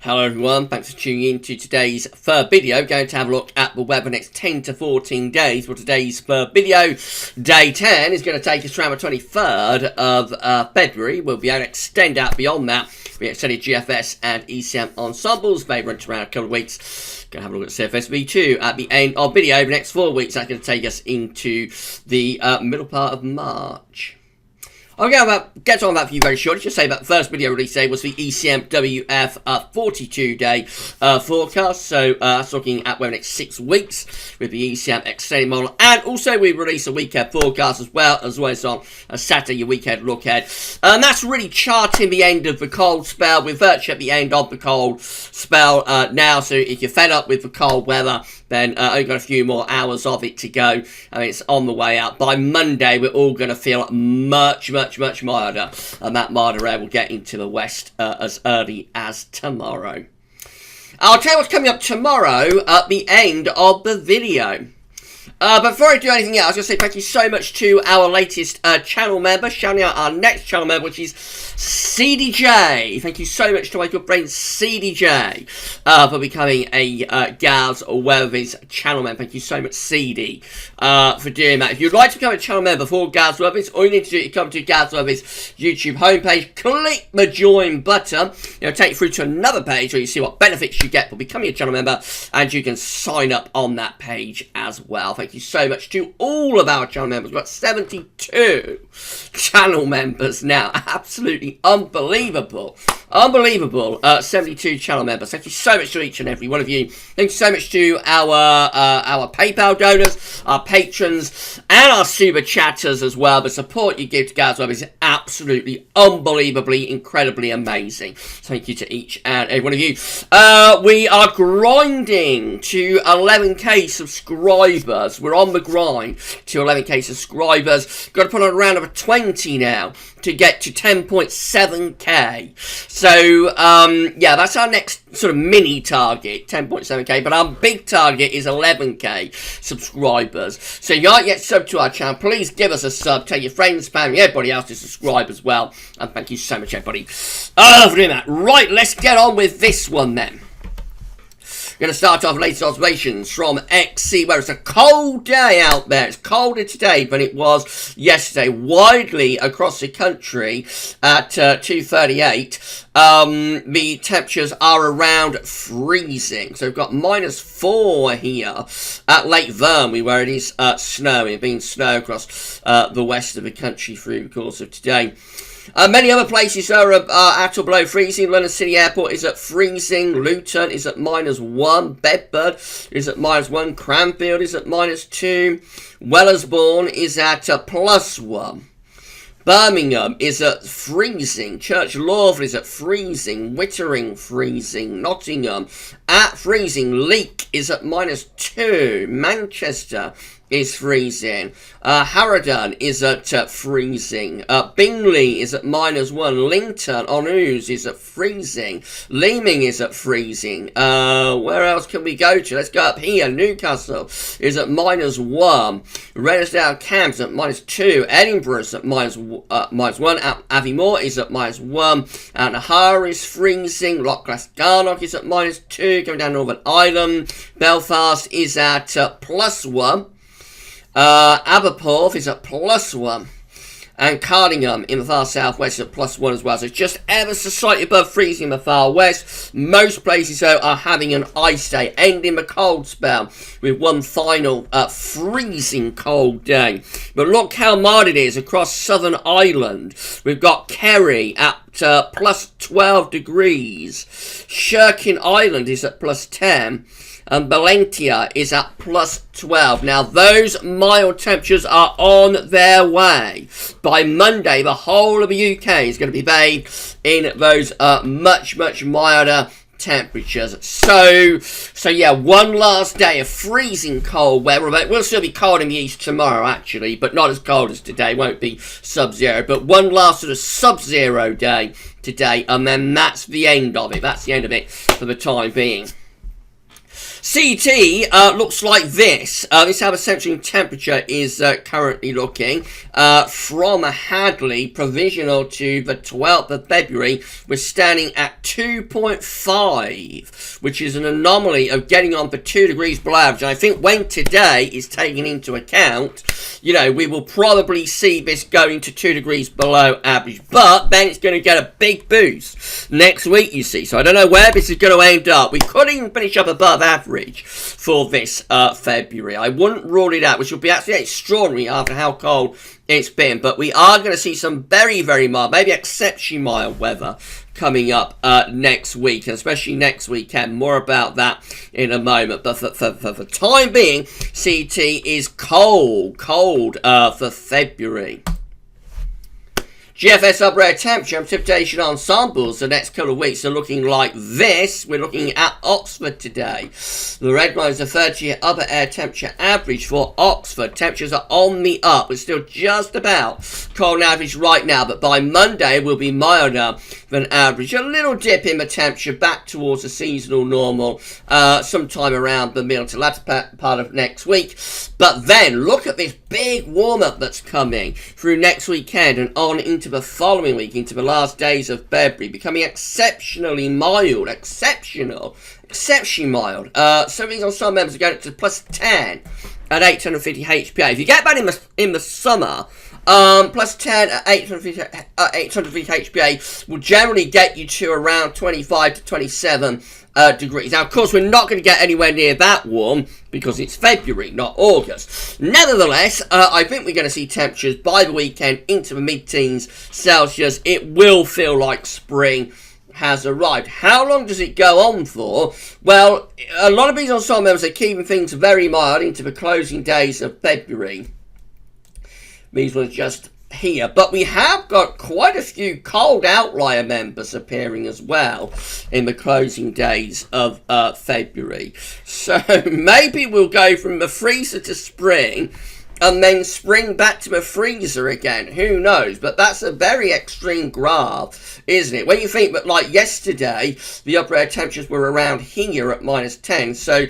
Hello everyone, thanks for tuning in to today's third video. Going to have a look at the weather next 10 to 14 days. For today's third video, day 10 is going to take us around the 23rd of February. We'll be able to extend out beyond that. We extended GFS and ECM ensembles. They run around a couple of weeks. Going to have a look at CFSV2 at the end of video. The next 4 weeks, that's going to take us into the middle part of March. I'll get on that for you very shortly. Just say that the first video release today was the ECMWF 42-day forecast. So that's looking at the next 6 weeks with the ECM extended model. And also we release a weekend forecast as well as on a Saturday, your weekend look ahead. And that's really charting the end of the cold spell. We're virtually at the end of the cold spell now. So if you're fed up with the cold weather, then only got a few more hours of it to go. I mean, it's on the way out. By Monday, we're all going to feel much milder, and that milder air will get into the west as early as tomorrow. I'll tell you what's coming up tomorrow at the end of the video. But before I do anything else, I was going to say thank you so much to our latest channel member, shouting out our next channel member, which is CDJ. Thank you so much to my good friend CDJ for becoming a Gals Weather's channel member. Thank you so much, CD, for doing that. If you'd like to become a channel member for Gals Weather's, all you need to do is come to Gals Weather's YouTube homepage, click the join button. It'll take you through to another page where you see what benefits you get for becoming a channel member, and you can sign up on that page as well. Thank you so much to all of our channel members. We've got 72 channel members now. Absolutely unbelievable. 72 channel members. Thank you so much to each and every one of you. Thank you so much to our PayPal donors, our patrons, and our super chatters as well. The support you give to Gals Web is absolutely unbelievably, incredibly amazing. Thank you to each and every one of you. We are grinding to 11k subscribers. We're on the grind to 11k subscribers. Got to put on a round of a 20 now to get to 10.7k. So, yeah, that's our next sort of mini target, 10.7k. But our big target is 11k subscribers. So if you aren't yet subbed to our channel, please give us a sub. Tell your friends, family, everybody else to subscribe as well. And thank you so much, everybody, for doing that. Right, let's get on with this one then. Going to start off latest observations from XC, where it's a cold day out there. It's colder today than it was yesterday, widely across the country at 2:38. The temperatures are around freezing. So we've got -4 here at Lake Verme, where it is snowing. It's been snow across the west of the country through the course of today. Many other places are at or below freezing. London City Airport is at freezing. Luton is at -1. Bedford is at -1. Cranfield is at -2. Wellersbourne is at +1. Birmingham is at freezing. Church Lawford is at freezing. Wittering freezing. Nottingham at freezing. Leek is at -2. Manchester is freezing. Harrowden is at freezing. Bingley is at -1. Linton on Ouse is at freezing. Leaming is at freezing. Where else can we go to? Let's go up here. Newcastle is at -1. Redesdale Camps at -2. Edinburgh is at -1. Aviemore is at -1. Nahar is freezing. Loch Glasgarnock is at -2. Going down Northern Ireland. Belfast is at +1. Aberporth is at +1, and Cardingham in the far southwest is at +1 as well. So it's just ever so slightly above freezing in the far west. Most places, though, are having an ice day, ending the cold spell with one final freezing cold day. But look how mild it is across Southern Ireland. We've got Kerry at +12 degrees. Shirkin Island is at +10. And Valentia is at +12. Now, those mild temperatures are on their way. By Monday, the whole of the UK is going to be bathed in those much milder temperatures. So yeah, one last day of freezing cold weather. It will still be cold in the east tomorrow, actually, but not as cold as today. Won't be sub-zero. But one last sort of sub-zero day today, and then that's the end of it. That's the end of it for the time being. CT looks like this. This is how the central temperature is currently looking. From Hadley, provisional to the 12th of February, we're standing at 2.5, which is an anomaly of getting on for 2 degrees below average. And I think when today is taken into account, you know, we will probably see this going to 2 degrees below average. But then it's going to get a big boost next week, you see. So I don't know where this is going to end up. We could even finish up above average for this February. I wouldn't rule it out, which would be absolutely extraordinary after how cold it's been. But we are going to see some very, very mild, maybe exceptionally mild weather coming up next week, and especially next weekend. More about that in a moment. But for the time being, CT is cold for February. GFS upper temperature and precipitation ensembles the next couple of weeks are looking like this. We're looking at Oxford today. The red line is the 30-year upper air temperature average for Oxford. Temperatures are on the up. We're still just about cold average right now, but by Monday we'll be milder than average. A little dip in the temperature back towards the seasonal normal sometime around the middle to latter part of next week. But then look at this big warm-up that's coming through next weekend and on into the following week, into the last days of February, becoming exceptionally mild. Exceptionally mild. Some of these on some members are going to plus 10 at 850 HPA. If you get that in the summer, plus 10 at 850 HPA will generally get you to around 25 to 27 degrees. Now, of course, we're not going to get anywhere near that warm because it's February, not August. Nevertheless, I think we're going to see temperatures by the weekend into the mid-teens Celsius. It will feel like spring has arrived. How long does it go on for? Well, a lot of these ensemble members are keeping things very mild into the closing days of February. These ones just here, but we have got quite a few cold outlier members appearing as well in the closing days of February. So maybe we'll go from the freezer to spring and then spring back to the freezer again. Who knows? But that's a very extreme graph, isn't it? When you think that, like yesterday, the upper air temperatures were around here at minus 10. So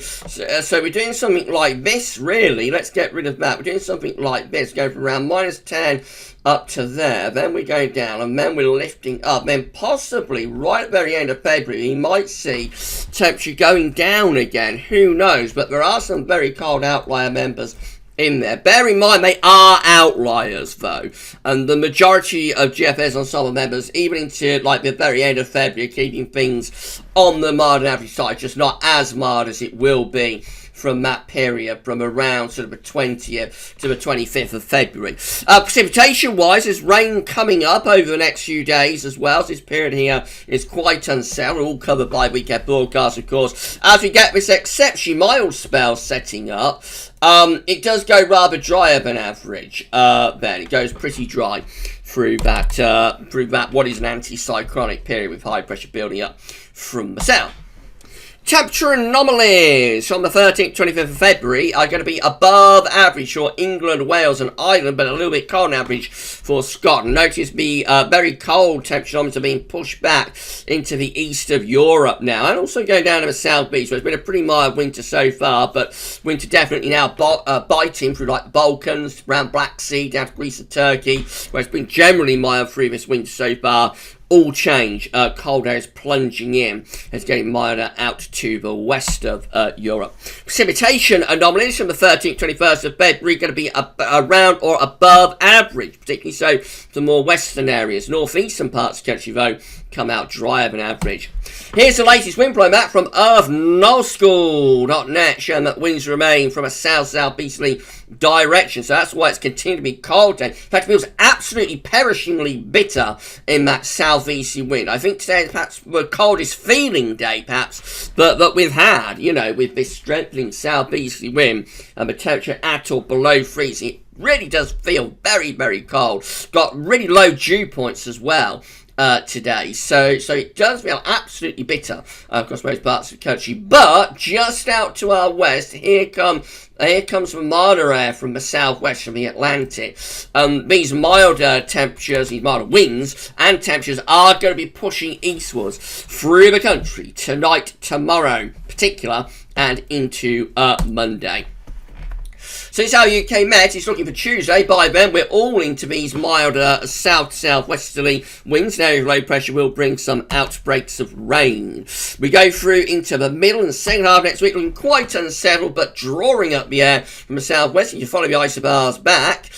we're doing something like this, really. Let's get rid of that. We're doing something like this, going from around minus 10 up to there. Then we go down, and then we're lifting up. Then possibly, right at the very end of February, you might see temperature going down again. Who knows? But there are some very cold outlier members in there. Bear in mind, they are outliers, though, and the majority of GFS ensemble members, even into like the very end of February, are keeping things on the mild and average side, just not as mild as it will be from that period, from around sort of the 20th to the 25th of February. Precipitation-wise, there's rain coming up over the next few days as well. So this period here is quite unsettled. All covered by weekend broadcast, of course. As we get this exceptionally mild spell setting up, it does go rather drier than average. Then it goes pretty dry through that what is an anticyclonic period with high pressure building up from the south. Temperature anomalies from the 13th, 25th of February are going to be above average for England, Wales and Ireland, but a little bit cold on average for Scotland. Notice the very cold temperature anomalies are being pushed back into the east of Europe now, and also going down to the south beach, where it's been a pretty mild winter so far, but winter definitely now biting through like the Balkans, around Black Sea, down to Greece and Turkey, where it's been generally mild through this winter so far. All change. Cold air is plunging in. It's getting milder out to the west of Europe. Precipitation anomalies from the 13th, 21st of February going to be around or above average, particularly so for more western areas. Northeastern parts of the country, though, come out drier than average. Here's the latest wind blow map from earthnullschool.net, showing that winds remain from a south-southeasterly direction. So that's why it's continued to be cold today. In fact, it feels absolutely perishingly bitter in that southeasterly wind. I think today is perhaps the coldest feeling day, perhaps, that we've had, you know, with this strengthening southeasterly wind and the temperature at or below freezing. It really does feel very, very cold. Got really low dew points as well today, so it does feel absolutely bitter across most parts of the country. But just out to our west, here comes some milder air from the southwest, from the Atlantic. These milder temperatures, these milder winds and temperatures are going to be pushing eastwards through the country tonight, tomorrow, in particular, and into Monday. So it's our UK Met. It's looking for Tuesday. By then, we're all into these milder south-southwesterly winds. Now, low pressure will bring some outbreaks of rain. We go through into the middle and second half next week, looking quite unsettled, but drawing up the air from the southwest. If you follow the isobars back,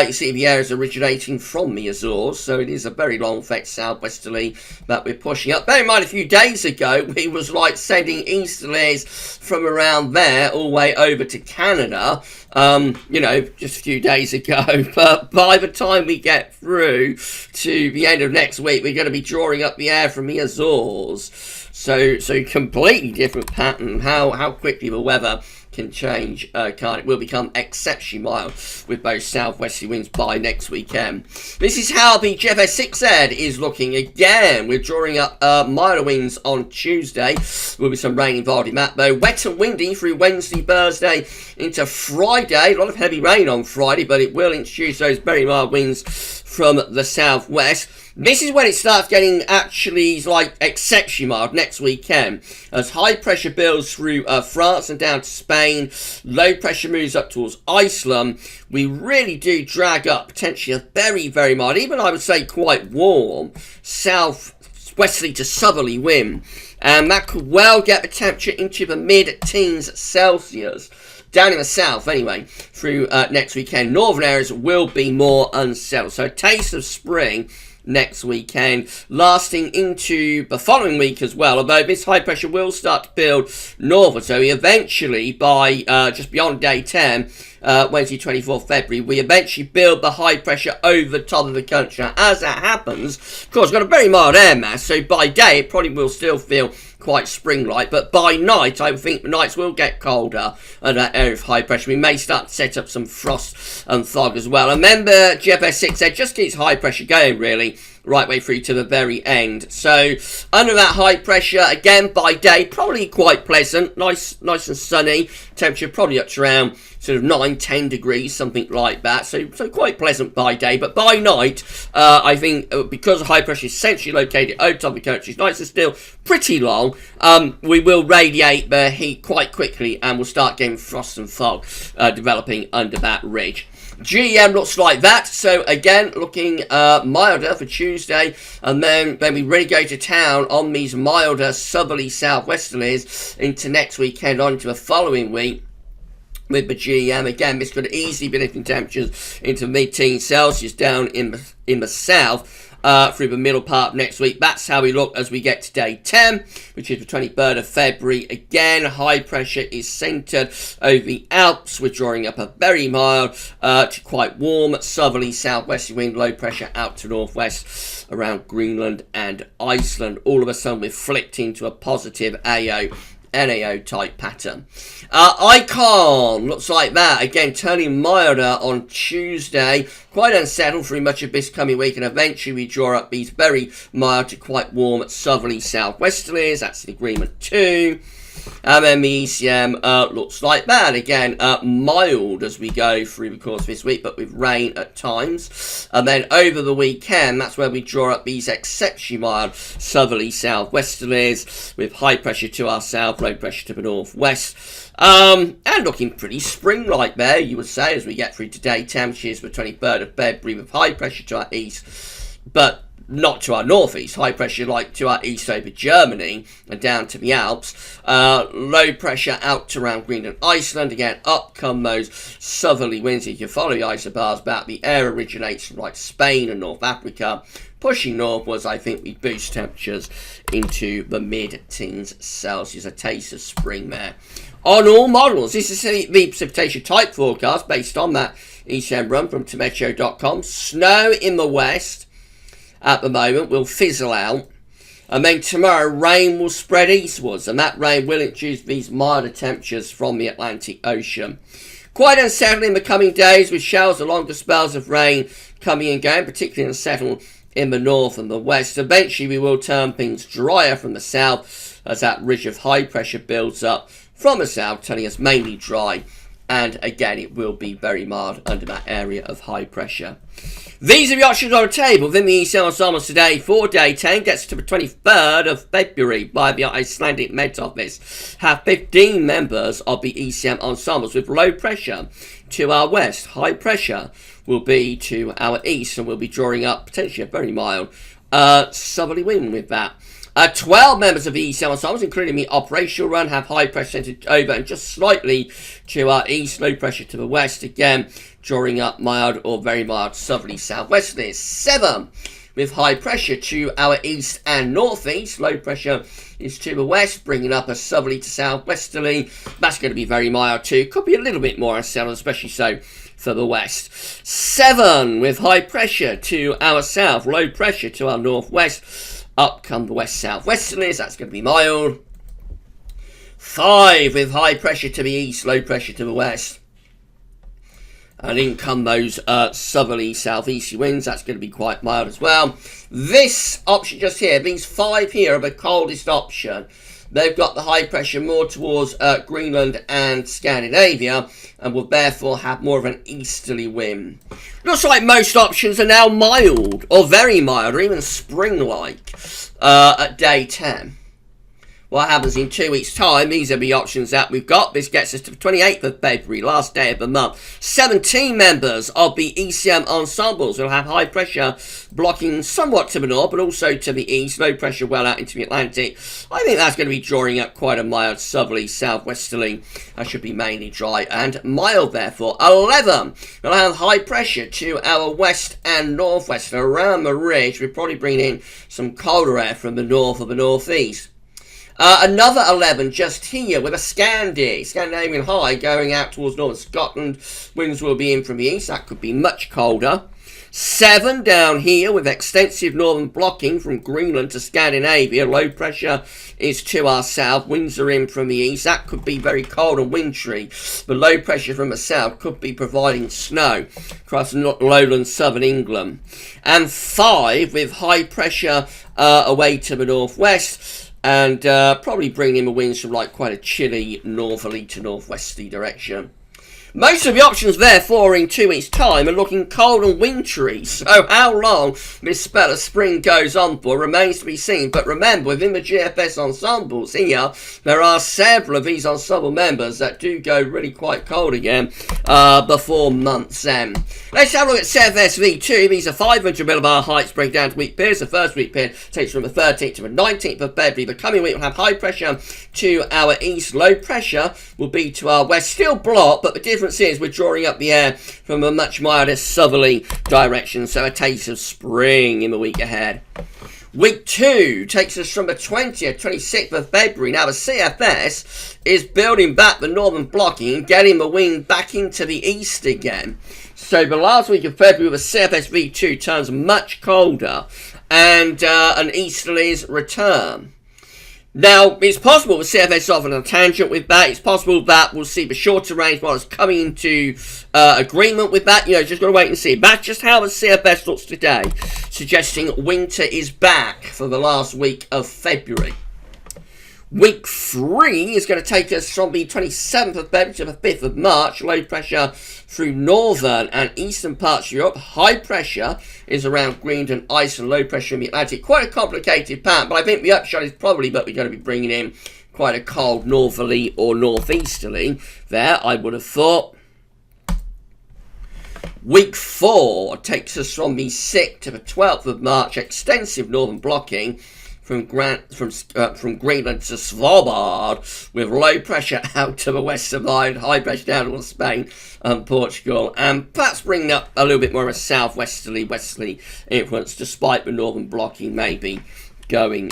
you see the air is originating from the Azores, so it is a very long effect southwesterly that we're pushing up. Bear in mind, a few days ago, we was like sending easterlies from around there all the way over to Canada. You know, just a few days ago, but by the time we get through to the end of next week, we're going to be drawing up the air from the Azores. So completely different pattern. How quickly the weather can change. It will become exceptionally mild with both southwesterly winds by next weekend. This is how the GWV 6Z is looking again. We're drawing up milder winds on Tuesday. There will be some rain involved in that though. Wet and windy through Wednesday, Thursday into Friday. A lot of heavy rain on Friday, but it will introduce those very mild winds from the southwest. This is when it starts getting actually like exceptionally mild next weekend as high pressure builds through France and down to Spain. Low pressure moves up towards Iceland. We really do drag up potentially a very, very mild, even I would say quite warm, southwesterly to southerly wind. And that could well get the temperature into the mid-teens Celsius. Down in the south anyway, through next weekend. Northern areas will be more unsettled. So a taste of spring next weekend, lasting into the following week as well, although this high pressure will start to build northward. So we eventually, by just beyond day 10, Wednesday 24th February, we eventually build the high pressure over the top of the country. Now, as that happens, of course, we've got a very mild air mass, so by day it probably will still feel quite spring-like, but by night I think the nights will get colder under that area of high pressure. We may start to set up some frost and fog as well. And remember, GWV 6Z just keeps high pressure going really right way through to the very end. So under that high pressure, again by day, probably quite pleasant, nice and sunny. Temperature probably up to around sort of 9-10 degrees, something like that. So quite pleasant by day, but by night, I think because the high pressure is essentially located over top of the country, nights are still pretty long. We will radiate the heat quite quickly, and we'll start getting frost and fog developing under that ridge. GEM looks like that, so again looking milder for Tuesday, and then we really go to town on these milder southerly southwesterlies into next weekend, on to the following week. With the GEM, again, this could easily be lifting temperatures into mid-teens Celsius down in the south through the middle part of next week. That's how we look as we get to day 10, which is the 23rd of February. Again, high pressure is centred over the Alps. We're drawing up a very mild to quite warm southerly southwesterly wind. Low pressure out to northwest around Greenland and Iceland. All of a sudden, we're flipped into a positive NAO type pattern. Icon looks like that, again turning milder on Tuesday, quite unsettled through much of this coming week, and eventually we draw up these very mild to quite warm southerly southwesterlies. That's the agreement too. And then the ECM looks like that, again mild as we go through the course of this week, but with rain at times. And then over the weekend, that's where we draw up these exceptionally mild southerly southwesterlies with high pressure to our south, low pressure to the northwest. And looking pretty spring-like there, you would say, as we get through today. Temperatures for 23rd of February with high pressure to our east, but not to our northeast. High pressure like to our east over Germany and down to the Alps. Low pressure out to around Greenland, Iceland. Again, up come those southerly winds. If you follow the isobars back, the air originates from like Spain and North Africa. Pushing northwards, I think we boost temperatures into the mid-teens Celsius. A taste of spring there. On all models, this is the precipitation type forecast based on that ECM run from Meteo.com. Snow in the west at the moment will fizzle out, and then tomorrow rain will spread eastwards, and that rain will introduce these milder temperatures from the Atlantic Ocean. Quite unsettled in the coming days, with showers and longer spells of rain coming and going, particularly unsettled in the north and the west. Eventually we will turn things drier from the south as that ridge of high pressure builds up from the south, turning us mainly dry And again, it will be very mild under that area of high pressure. These are the options on the table within the ECM ensembles today for day 10. Gets to the 23rd of February by the Icelandic Met Office. Have 15 members of the ECM ensembles with low pressure to our west. High pressure will be to our east, and we'll be drawing up potentially a very mild southerly wind with that. 12 members of the ECM ensembles, including the operational run, have high pressure centered over and just slightly to our east, low pressure to the west. Again, drawing up mild or very mild southerly southwesterly. 7 with high pressure to our east and northeast. Low pressure is to the west, bringing up a southerly to southwesterly. That's going to be very mild too. Could be a little bit more southern, especially so for the west. 7 with high pressure to our south. Low pressure to our northwest. Up come the west southwesterlies, that's going to be mild. 5 with high pressure to the east, low pressure to the west. And in come those southerly southeasterly winds, that's going to be quite mild as well. This option just here, these 5 here are the coldest option. They've got the high pressure more towards Greenland and Scandinavia, and will therefore have more of an easterly wind. Looks like most options are now mild, or very mild, or even spring-like at day 10. What happens in 2 weeks' time? These are the options that we've got. This gets us to the 28th of February, last day of the month. 17 members of the ECM ensembles will have high pressure blocking somewhat to the north, but also to the east. Low pressure well out into the Atlantic. I think that's going to be drawing up quite a mild southerly, southwesterly. That should be mainly dry and mild, therefore. 11 will have high pressure to our west and northwest. And around the ridge, we're probably bringing in some colder air from the north or the northeast. Another 11 just here with a Scandinavian high going out towards northern Scotland. Winds will be in from the east. That could be much colder. 7 down here with extensive northern blocking from Greenland to Scandinavia. Low pressure is to our south. Winds are in from the east. That could be very cold and wintry. The low pressure from the south could be providing snow across lowland southern England. And 5 with high pressure away to the northwest. And probably bringing in the winds from like quite a chilly northerly to northwesterly direction. Most of the options, therefore, in 2 weeks' time are looking cold and wintry. So how long this spell of spring goes on for remains to be seen. But remember, within the GFS ensembles here, there are several of these ensemble members that do go really quite cold again before month's end. Let's have a look at CFS V2. These are 500 millibar heights break down to week periods. The first week period takes from the 13th to the 19th of February. The coming week will have high pressure to our east. Low pressure will be to our west. Still blocked, but the difference is we're drawing up the air from a much milder southerly direction, so a taste of spring in the week ahead. Week 2 takes us from the 20th, 26th of February. Now the CFS is building back the northern blocking and getting the wind back into the east again. So the last week of February, the CFS V2 turns much colder and an easterlies return. Now, it's possible the CFS off on a tangent with that. It's possible that we'll see the shorter range models coming into agreement with that. You know, just got to wait and see. That's just how the CFS looks today, suggesting winter is back for the last week of February. Week 3 is going to take us from the 27th of February to the 5th of March. Low pressure through northern and eastern parts of Europe. High pressure is around Greenland and Iceland. Low pressure in the Atlantic. Quite a complicated pattern, but I think the upshot is probably that we're going to be bringing in quite a cold northerly or northeasterly there, I would have thought. Week 4 takes us from the 6th to the 12th of March. Extensive northern blocking from Greenland to Svalbard, with low pressure out to the west of Ireland, high pressure down towards Spain and Portugal, and perhaps bringing up a little bit more of a southwesterly, westerly influence, despite the northern blocking maybe going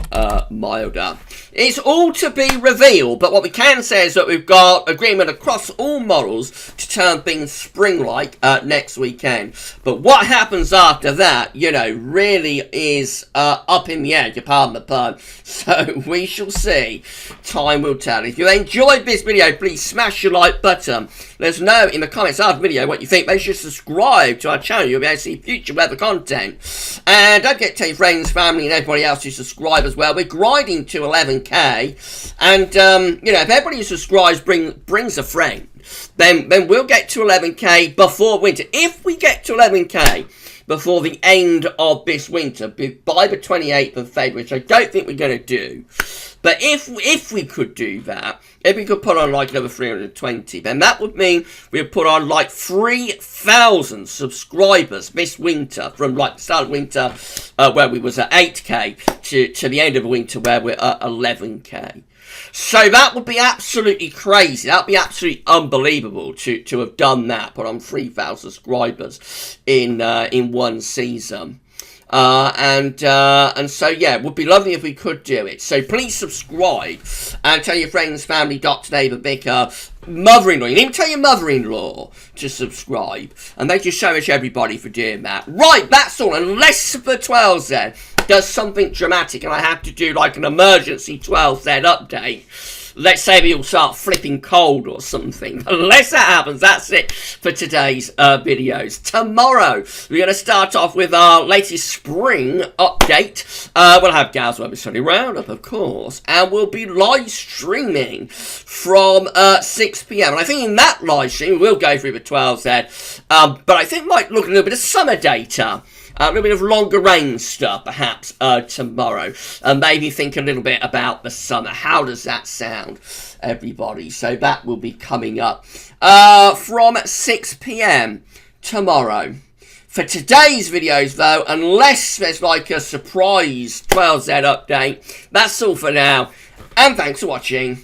milder. It's all to be revealed, but what we can say is that we've got agreement across all models to turn things spring-like next weekend. But what happens after that, you know, really is up in the air, if you pardon the pun. So we shall see. Time will tell. If you enjoyed this video, please smash your like button. Let us know in the comments after the video what you think. Make sure to subscribe to our channel. You'll be able to see future weather content. And don't forget to tell your friends, family, and everybody else to subscribe as well. We're grinding to 11k. And, you know, if everybody who subscribes brings a friend, then we'll get to 11k before winter. If we get to 11k before the end of this winter, by the 28th of February, which I don't think we're going to do, but if we could do that, if we could put on like another 320, then that would mean we'd put on like 3,000 subscribers this winter, from like the start of winter where we was at 8k to the end of the winter where we're at 11k. So that would be absolutely crazy. That would be absolutely unbelievable to have done that, put on 3,000 subscribers in one season. And so, yeah, it would be lovely if we could do it. So please subscribe and tell your friends, family, doctor, neighbour, vicar, mother-in-law. You can even tell your mother-in-law to subscribe. And thank you so much, everybody, for doing that. Right, that's all. Unless the 12Z does something dramatic and I have to do like an emergency 12Z update. Let's say we all start flipping cold or something. Unless that happens, that's it for today's videos. Tomorrow, we're going to start off with our latest spring update. We'll have Gals Weather Sunny Roundup, of course. And we'll be live streaming from 6 p.m. And I think in that live stream, we'll go through the 12Z. But I think we might look at a little bit of summer data. A little bit of longer range stuff, perhaps, tomorrow. And maybe think a little bit about the summer. How does that sound, everybody? So that will be coming up from 6 p.m. tomorrow. For today's videos, though, unless there's like a surprise 12Z update, that's all for now. And thanks for watching.